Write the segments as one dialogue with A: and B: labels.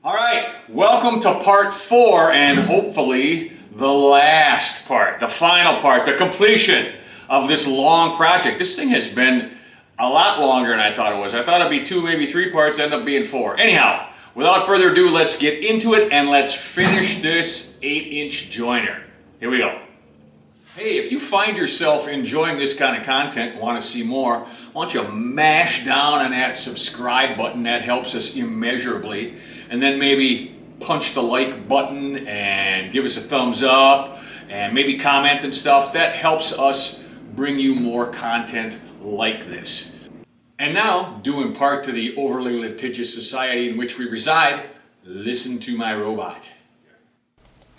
A: All right, welcome to part 4 and hopefully the last part, the final part, the completion of this long project. This thing has been a lot longer than I thought it was. I thought it'd be 2, maybe 3 parts, ended up being 4. Anyhow, without further ado, let's get into it and let's finish this 8-inch joiner. Here we go. Hey, if you find yourself enjoying this kind of content and want to see more, why don't you mash down on that subscribe button? That helps us immeasurably. And then maybe punch the like button and give us a thumbs up and maybe comment and stuff. That helps us bring you more content like this. And now, due in part to the overly litigious society in which we reside, listen to my robot.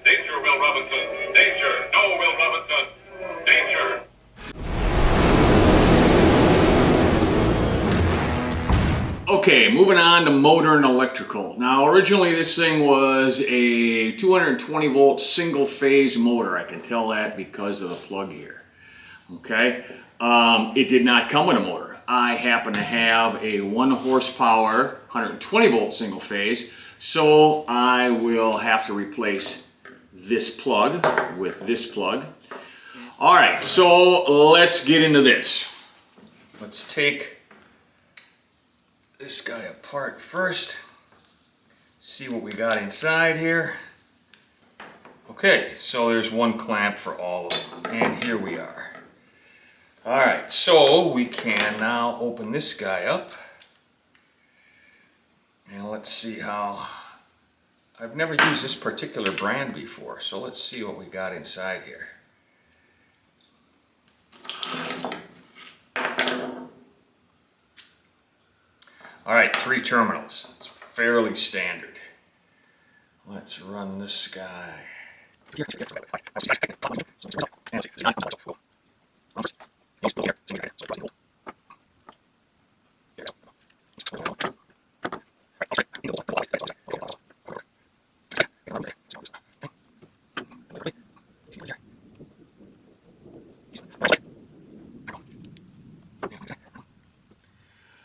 B: Danger, Will Robinson! Danger! No, Will Robinson! Danger!
A: Okay, moving on to motor and electrical. Now, originally this thing was a 220 volt single phase motor. I can tell that because of the plug here. Okay, it did not come with a motor. I happen to have a 1 horsepower 120 volt single phase, so I will have to replace this plug with this plug. All right, so let's get into this. Let's take this guy apart first, see what we got inside here. Okay, so there's one clamp for all of them, and here we are. All right, so we can now open this guy up, and let's see how, I've never used this particular brand before, so let's see what we got inside here. All right, 3 terminals. It's fairly standard. Let's run this guy.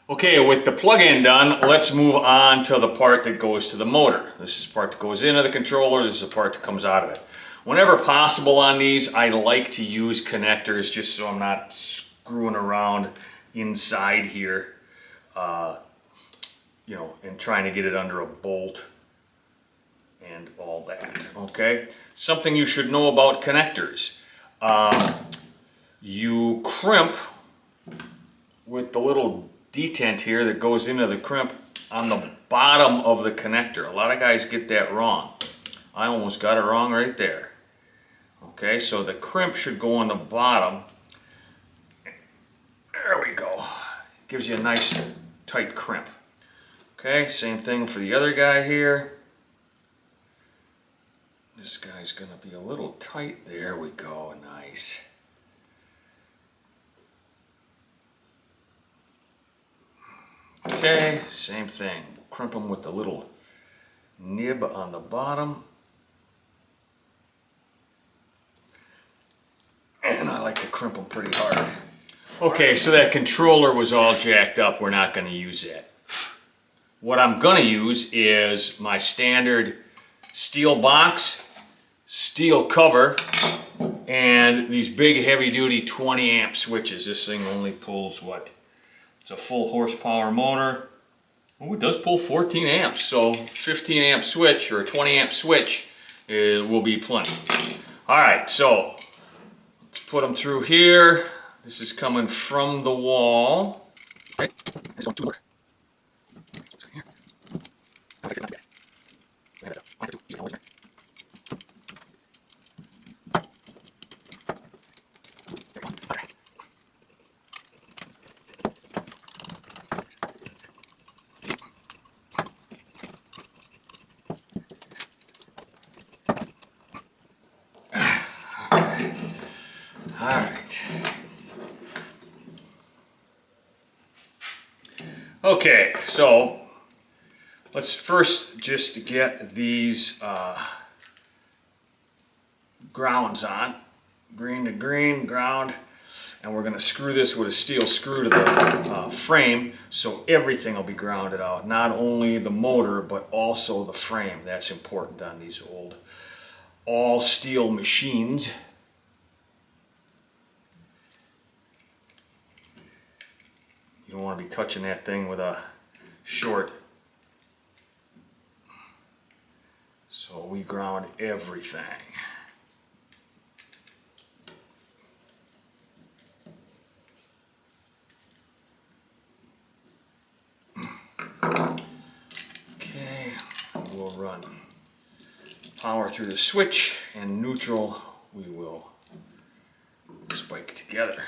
A: Okay, with the plug-in done, let's move on to the part that goes to the motor. This is the part that goes into the controller, this is the part that comes out of it. Whenever possible on these, I like to use connectors just so I'm not screwing around inside here, you know, and trying to get it under a bolt and all that, okay? Something you should know about connectors. You crimp with the little detent here that goes into the crimp on the bottom of the connector. A lot of guys get that wrong. I almost got it wrong right there. Okay, so the crimp should go on the bottom. There we go. Gives you a nice tight crimp. Okay, same thing for the other guy here. This guy's gonna be a little tight. There we go, nice. Okay, same thing. Crimp them with the little nib on the bottom. And I like to crimp them pretty hard. Okay, so that controller was all jacked up. We're not going to use that. What I'm going to use is my standard steel box, steel cover, and these big heavy-duty 20 amp switches. This thing only pulls what? It's a full horsepower motor. Oh, it does pull 14 amps, so 15 amp switch or a 20 amp switch will be plenty. All right, so let's put them through here. This is coming from the wall. Okay, let's go to Alright. Okay, so let's first just get these grounds on. Green to green, ground. And we're going to screw this with a steel screw to the frame, so everything will be grounded out. Not only the motor, but also the frame. That's important on these old all steel machines. You don't want to be touching that thing with a short. So we ground everything. Okay, we'll run power through the switch, and neutral we will spike together.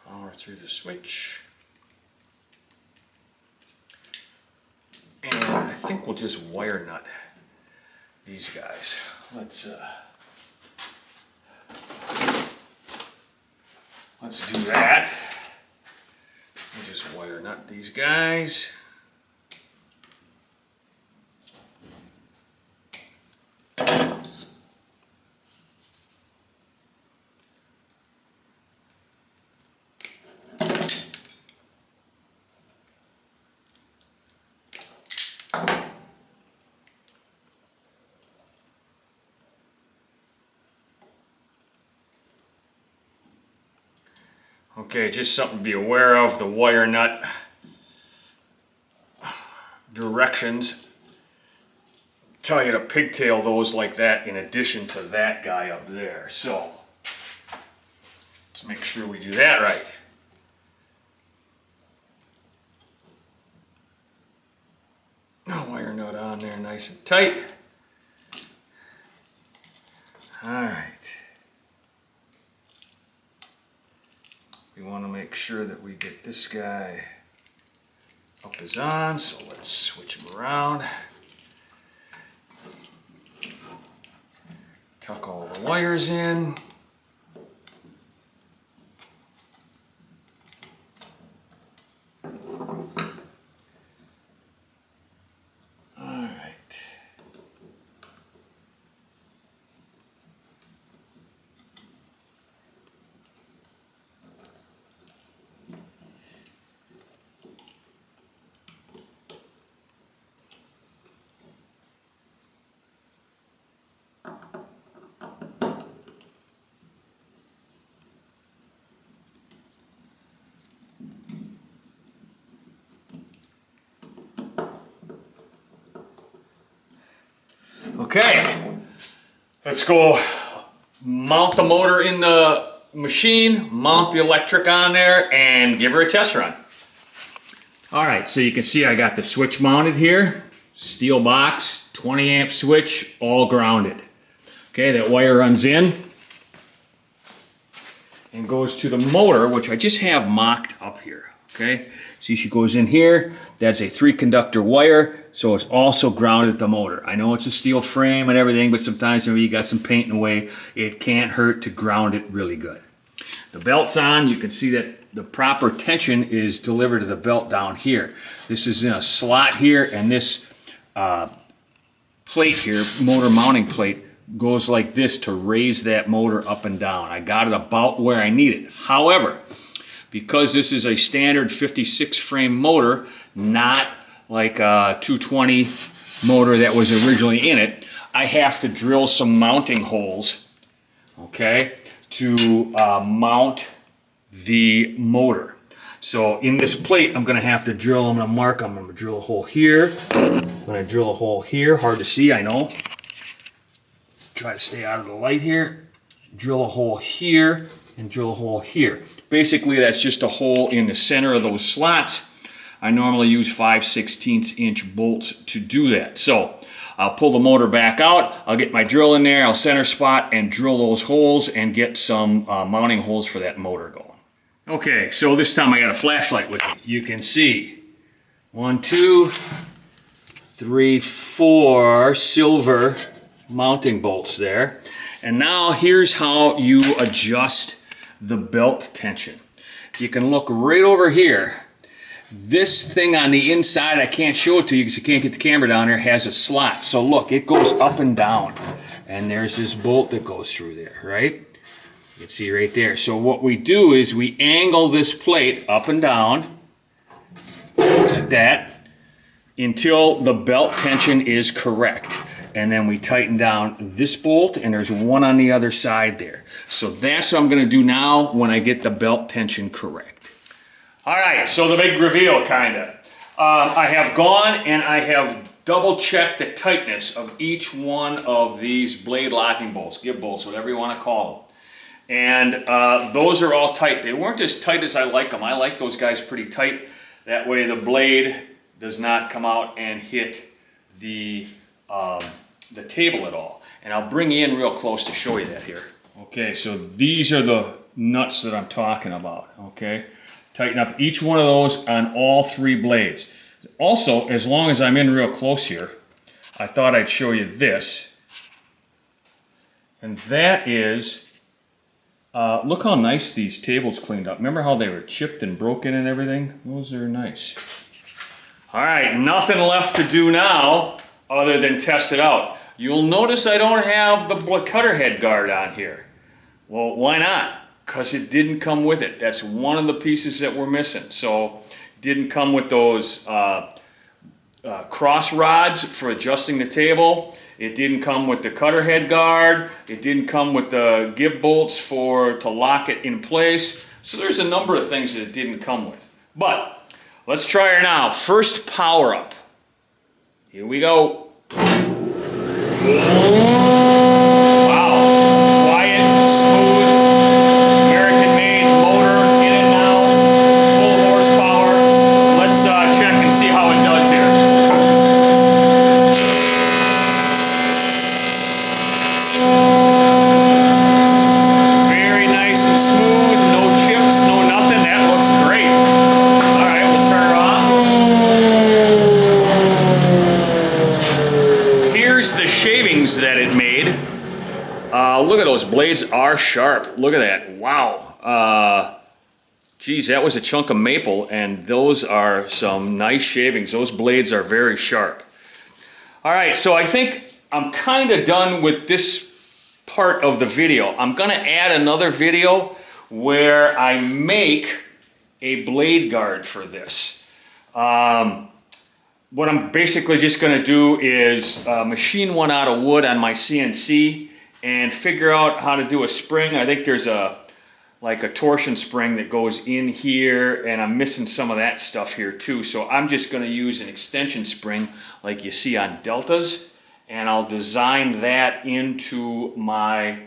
A: Power through the switch. And I think we'll just wire nut these guys. Let's do that. We'll just wire nut these guys. Okay, just something to be aware of, the wire nut directions tell you to pigtail those like that in addition to that guy up there. So let's make sure we do that right. Wire nut on there nice and tight. All right. We want to make sure that we get this guy up as on, so let's switch him around. Tuck all the wires in. Okay, let's go mount the motor in the machine, mount the electric on there, and give her a test run. All right, so you can see I got the switch mounted here, steel box, 20 amp switch, all grounded. Okay, that wire runs in and goes to the motor, which I just have mocked up here. Okay, see she goes in here. That's a 3-conductor wire, so it's also grounded at the motor. I know it's a steel frame and everything, but sometimes when you got some paint in the way, it can't hurt to ground it really good. The belt's on. You can see that the proper tension is delivered to the belt down here. This is in a slot here, and this plate here, motor mounting plate, goes like this to raise that motor up and down. I got it about where I need it. However, because this is a standard 56 frame motor, not like a 220 motor that was originally in it, I have to drill some mounting holes, okay, to mount the motor. So in this plate, I'm going to have to drill, I'm going to mark, I'm going to drill a hole here, I'm going to drill a hole here, hard to see, I know. Try to stay out of the light here. Drill a hole here and drill a hole here. Basically, that's just a hole in the center of those slots. I normally use 5/16 inch bolts to do that. So I'll pull the motor back out, I'll get my drill in there, I'll center spot and drill those holes and get some mounting holes for that motor going. Okay, so this time I got a flashlight with me. You can see 1, 2, 3, 4 silver mounting bolts there. And now here's how you adjust the belt tension. you can look right over here. This thing on the inside, I can't show it to you because you can't get the camera down there, has a slot. So look, it goes up and down. And there's this bolt that goes through there, right? You can see right there. So what we do is we angle this plate up and down, like that, until the belt tension is correct. And then we tighten down this bolt, and there's one on the other side there. So that's what I'm gonna do now when I get the belt tension correct. All right, so the big reveal, kinda. I have gone and I have double checked the tightness of each one of these blade locking bolts, give bolts, whatever you wanna call them. And those are all tight. They weren't as tight as I like them. I like those guys pretty tight. That way the blade does not come out and hit the table at all. And I'll bring you in real close to show you that here. Okay, so these are the nuts that I'm talking about, okay? Tighten up each one of those on all 3 blades. Also, as long as I'm in real close here, I thought I'd show you this. And that is, look how nice these tables cleaned up. Remember how they were chipped and broken and everything? Those are nice. All right, nothing left to do now other than test it out. You'll notice I don't have the cutter head guard on here. Well, why not? Because it didn't come with it. That's one of the pieces that we're missing. So it didn't come with those cross rods for adjusting the table. It didn't come with the cutter head guard. It didn't come with the give bolts to lock it in place. So there's a number of things that it didn't come with. But let's try her now. First power up. Here we go. That it made. Look at those blades are sharp. Look at that. Wow. Geez, that was a chunk of maple, and those are some nice shavings. Those blades are very sharp. All right, so I think I'm kind of done with this part of the video. I'm going to add another video where I make a blade guard for this. What I'm basically just going to do is machine one out of wood on my CNC and figure out how to do a spring. I think there's like a torsion spring that goes in here, and I'm missing some of that stuff here too. So I'm just going to use an extension spring like you see on Deltas, and I'll design that into my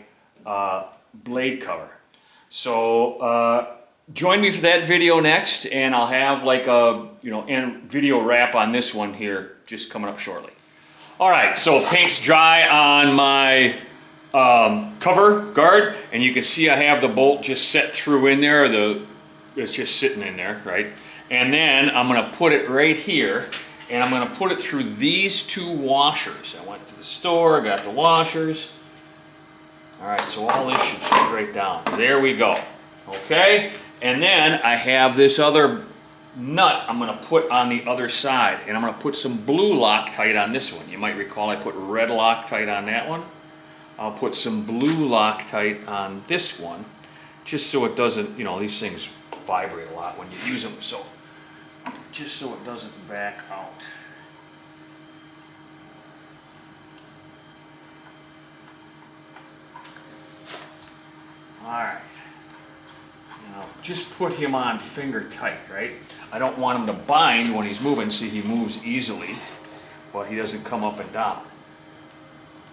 A: blade cover. So join me for that video next, and I'll have like a video wrap on this one here just coming up shortly. All right, so paint's dry on my cover guard, and you can see I have the bolt just set through in there. It's just sitting in there, right? And then I'm going to put it right here, and I'm going to put it through these 2 washers. I went to the store, got the washers. All right, so all this should fit right down. There we go. Okay. And then I have this other nut I'm going to put on the other side, and I'm going to put some blue Loctite on this one. You might recall I put red Loctite on that one. I'll put some blue Loctite on this one, just so it doesn't, these things vibrate a lot when you use them, so just so it doesn't back out. All right. Just put him on finger tight, right? I don't want him to bind when he's moving, so he moves easily, but he doesn't come up and down.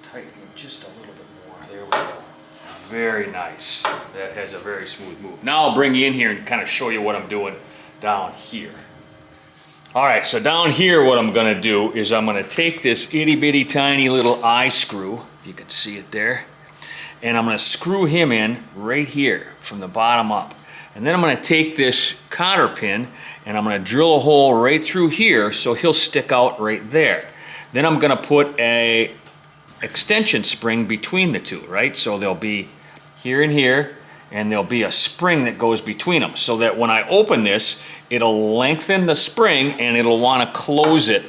A: Tighten him just a little bit more. There we go. Very nice. That has a very smooth move. Now I'll bring you in here and kind of show you what I'm doing down here. All right, so down here what I'm going to do is I'm going to take this itty bitty tiny little eye screw, you can see it there, and I'm going to screw him in right here from the bottom up. And then I'm going to take this cotter pin and I'm going to drill a hole right through here so he'll stick out right there. Then I'm going to put a extension spring between the two, right? So they'll be here and here, and there'll be a spring that goes between them, so that when I open this, it'll lengthen the spring and it'll want to close it.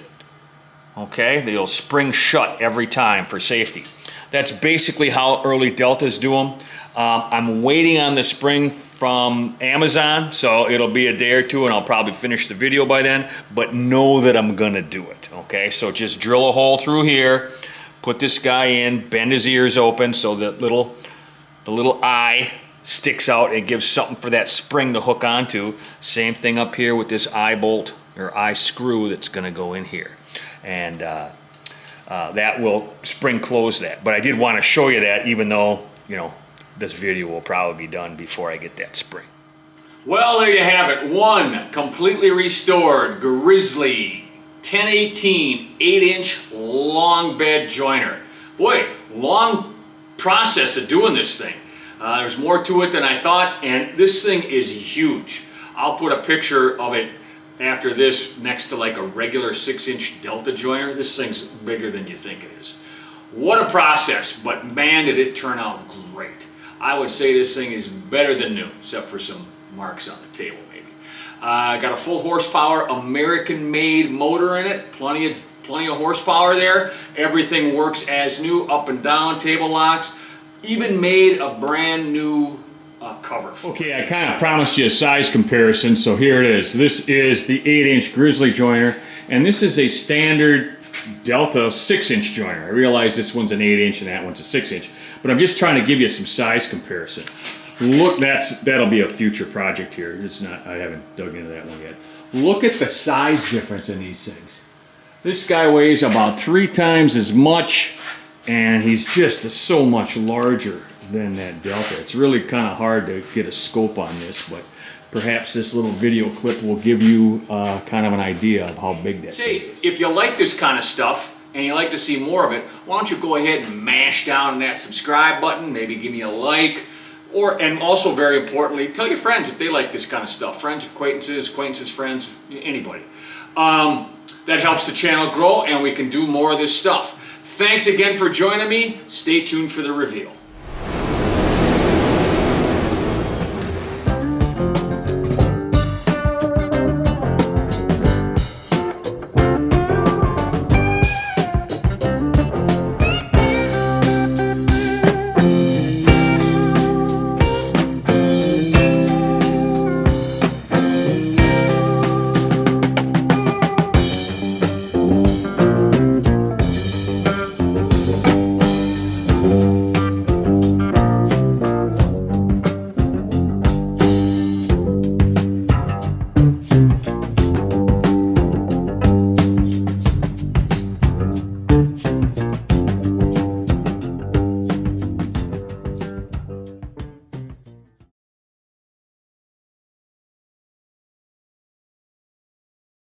A: Okay, they'll spring shut every time for safety. That's basically how early deltas do them. I'm waiting on the spring from Amazon, so it'll be a day or two and I'll probably finish the video by then, but know that I'm gonna do it. Okay, so just drill a hole through here, put this guy in, bend his ears open so that the little eye sticks out. It gives something for that spring to hook onto. Same thing up here with this eye bolt or eye screw that's gonna go in here. And that will spring close that. But I did want to show you that, even though, you know, this video will probably be done before I get that spring. Well, there you have it. One completely restored Grizzly 1018 8-inch long bed joiner. Boy, long process of doing this thing. There's more to it than I thought, and this thing is huge. I'll put a picture of it after this next to like a regular 6-inch Delta joiner. This thing's bigger than you think it is. What a process, but man, did it turn out great. I would say this thing is better than new, except for some marks on the table maybe. Got a full horsepower American-made motor in it, plenty of horsepower there. Everything works as new, up and down, table locks. Even made a brand new cover for it. Okay, I kind of promised you a size comparison, so here it is. This is the 8-inch Grizzly joiner, and this is a standard Delta 6-inch joiner. I realize this one's an 8-inch and that one's a 6-inch, but I'm just trying to give you some size comparison. Look, that'll be a future project here. It's not, I haven't dug into that one yet. Look at the size difference in these things. This guy weighs about 3 times as much, and he's just so much larger than that Delta. It's really kind of hard to get a scope on this, but perhaps this little video clip will give you kind of an idea of how big that thing is. If you like this kind of stuff and you like to see more of it, why don't you go ahead and mash down that subscribe button, maybe give me a like, and also very importantly, tell your friends if they like this kind of stuff. Friends, acquaintances, friends, anybody. That helps the channel grow and we can do more of this stuff. Thanks again for joining me. Stay tuned for the reveal.